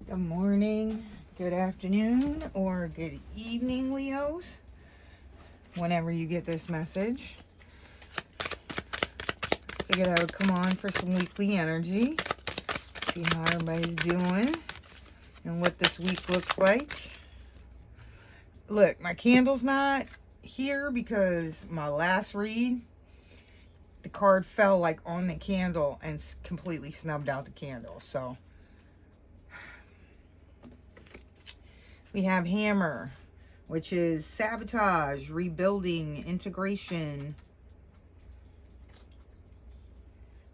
Good morning, good afternoon, or good evening, Leos. Whenever you get this message, figured I would come on for some weekly energy, see how everybody's doing and what this week looks like. Look, my candle's not here because my last read, the card fell like on the candle and completely snubbed out the candle. So we have Hammer, which is sabotage, rebuilding, integration,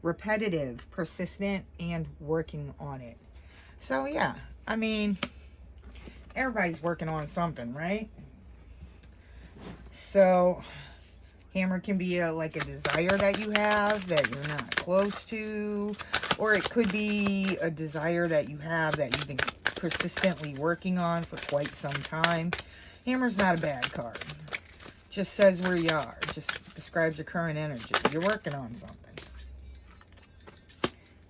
repetitive, persistent, and working on it. So yeah, I mean, everybody's working on something, right? So Hammer can be like a desire that you have that you're not close to, or it could be a desire that you have that you've been persistently working on for quite some time. Hammer's not a bad card. Just says where you are. Just describes your current energy. You're working on something.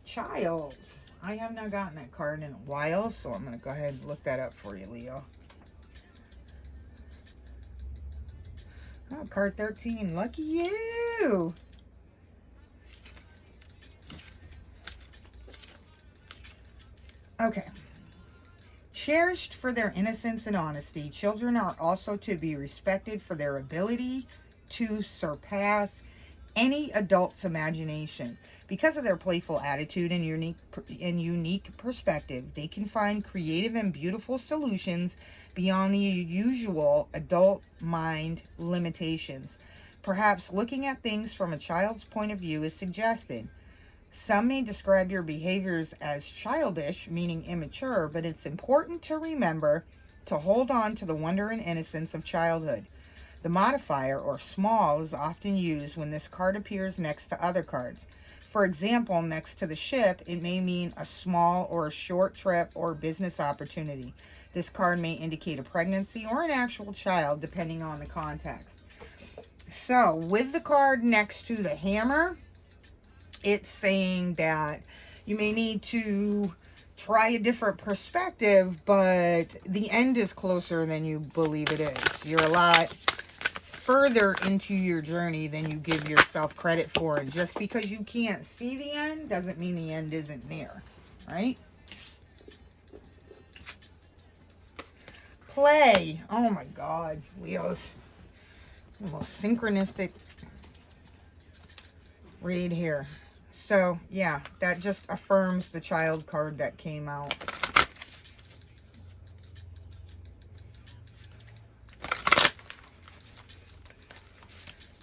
Child. I have not gotten that card in a while, so I'm going to go ahead and look that up for you, Leo. Oh, card 13. Lucky you. Okay. Cherished for their innocence and honesty, children are also to be respected for their ability to surpass any adult's imagination. Because of their playful attitude and unique perspective, they can find creative and beautiful solutions beyond the usual adult mind limitations. Perhaps looking at things from a child's point of view is suggested. Some may describe your behaviors as childish, meaning immature, but it's important to remember to hold on to the wonder and innocence of childhood. The modifier, or small, is often used when this card appears next to other cards. For example, next to the ship, it may mean a small or a short trip or business opportunity. This card may indicate a pregnancy or an actual child, depending on the context. So, with the card next to the hammer, it's saying that you may need to try a different perspective, but the end is closer than you believe it is. You're a lot further into your journey than you give yourself credit for. And just because you can't see the end doesn't mean the end isn't near, right? Play. Oh my God, Leo's the most synchronistic read here. So, yeah, that just affirms the child card that came out.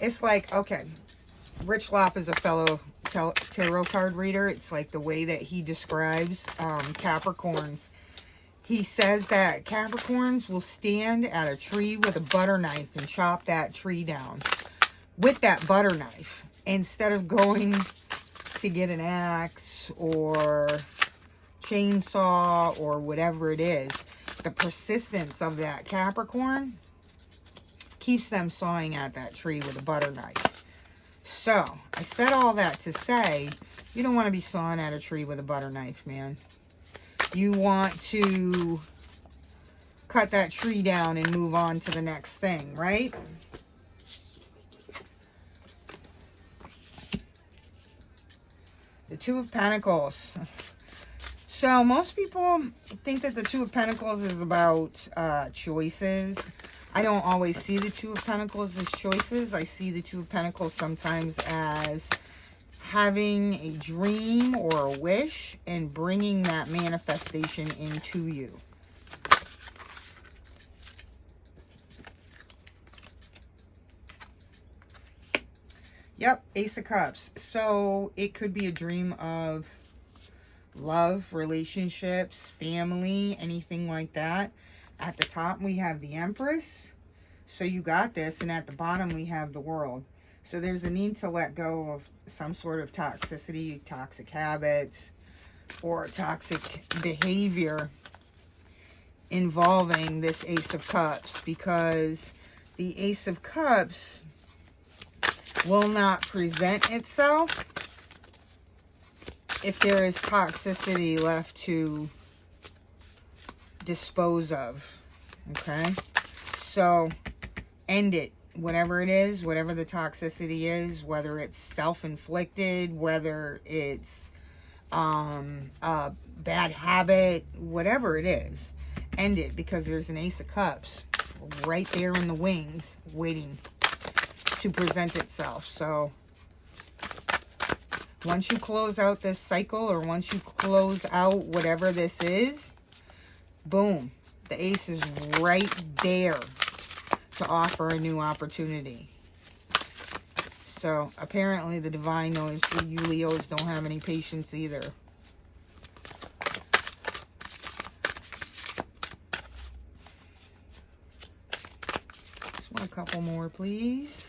It's like, okay, Rich Lopp is a fellow tarot card reader. It's like the way that he describes Capricorns. He says that Capricorns will stand at a tree with a butter knife and chop that tree down with that butter knife instead of going to get an axe or chainsaw or whatever it is. The persistence of that Capricorn keeps them sawing at that tree with a butter knife. So, I said all that to say, you don't want to be sawing at a tree with a butter knife, man. You want to cut that tree down and move on to the next thing, right? The Two of Pentacles. So most people think that the Two of Pentacles is about choices. I don't always see the Two of Pentacles as choices. I see the Two of Pentacles sometimes as having a dream or a wish and bringing that manifestation into you. Yep, Ace of Cups. So it could be a dream of love, relationships, family, anything like that. At the top, we have the Empress. So you got this. And at the bottom, we have the World. So there's a need to let go of some sort of toxicity, toxic habits, or toxic behavior involving this Ace of Cups. Because the Ace of Cups will not present itself if there is toxicity left to dispose of. Okay? So, end it. Whatever it is, whatever the toxicity is, whether it's self-inflicted, whether it's a bad habit, whatever it is, end it, because there's an Ace of Cups right there in the wings waiting to present itself. So once you close out this cycle, or once you close out whatever this is, boom, the Ace is right there to offer a new opportunity. So apparently the divine knows that you Leos don't have any patience either. Just want a couple more, please.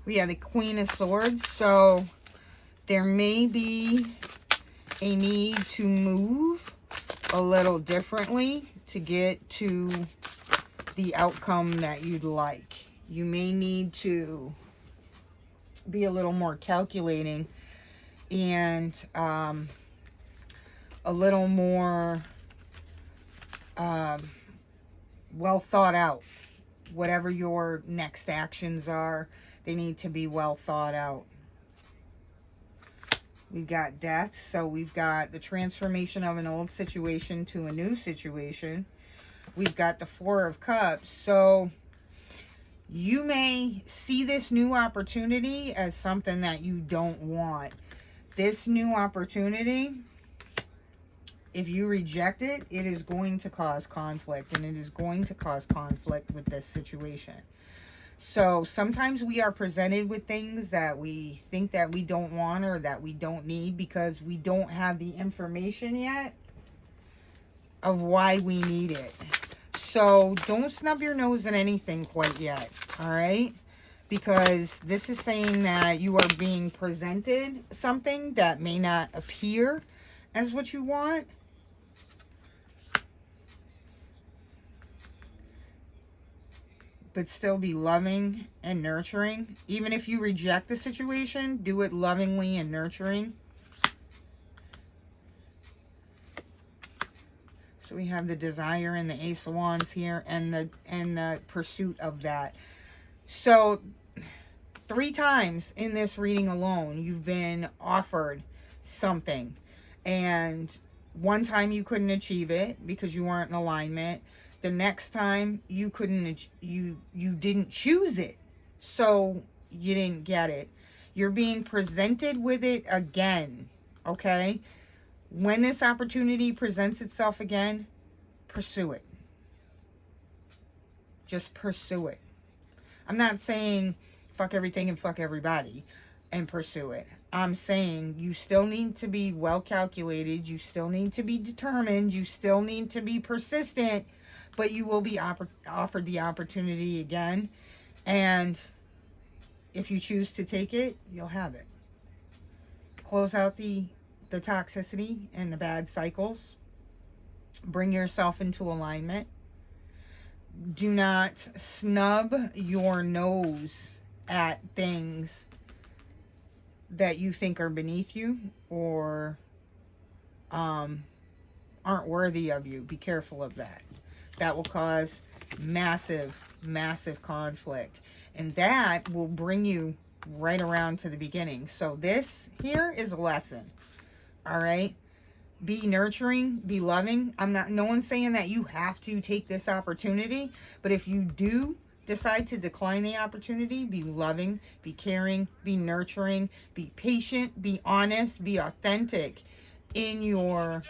We have the Queen of Swords. So there may be a need to move a little differently to get to the outcome that you'd like. You may need to be a little more calculating and a little more well thought out. Whatever your next actions are, they need to be well thought out. We've got death, so we've got the transformation of an old situation to a new situation. We've got the Four of Cups, so you may see this new opportunity as something that you don't want. This new opportunity, if you reject it, it is going to cause conflict, and it is going to cause conflict with this situation. So sometimes we are presented with things that we think that we don't want or that we don't need because we don't have the information yet of why we need it. So don't snub your nose at anything quite yet, all right? Because this is saying that you are being presented something that may not appear as what you want. But still be loving and nurturing. Even if you reject the situation, do it lovingly and nurturing. So we have the desire and the Ace of Wands here, and the pursuit of that. So 3 times in this reading alone, you've been offered something, and one time you couldn't achieve it because you weren't in alignment. The next time you couldn't, you didn't choose it, so you didn't get it. You're being presented with it again, okay? When this opportunity presents itself again, pursue it. Just pursue it. I'm not saying fuck everything and fuck everybody and pursue it. I'm saying you still need to be well calculated. You still need to be determined. You still need to be persistent. But you will be offered the opportunity again. And if you choose to take it, you'll have it. Close out the toxicity and the bad cycles. Bring yourself into alignment. Do not snub your nose at things that you think are beneath you or aren't worthy of you. Be careful of that. That will cause massive, massive conflict. And that will bring you right around to the beginning. So this here is a lesson. All right? Be nurturing, be loving. No one's saying that you have to take this opportunity. But if you do decide to decline the opportunity, be loving, be caring, be nurturing, be patient, be honest, be authentic in your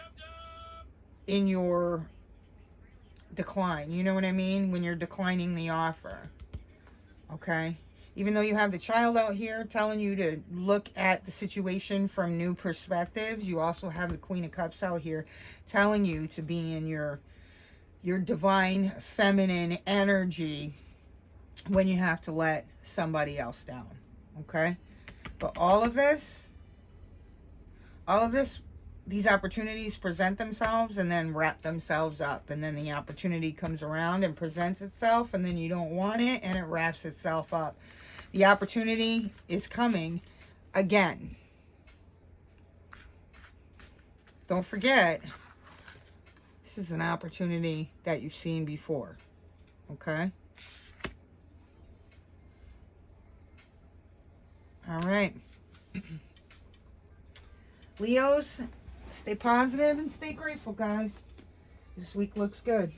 decline. You know what I mean? When you're declining the offer. Okay? Even though you have the child out here telling you to look at the situation from new perspectives, you also have the Queen of Cups out here telling you to be in your divine feminine energy when you have to let somebody else down. Okay? But all of this, these opportunities present themselves and then wrap themselves up. And then the opportunity comes around and presents itself, and then you don't want it and it wraps itself up. The opportunity is coming again. Don't forget, this is an opportunity that you've seen before. Okay? All right. Leos, stay positive and stay grateful, guys. This week looks good.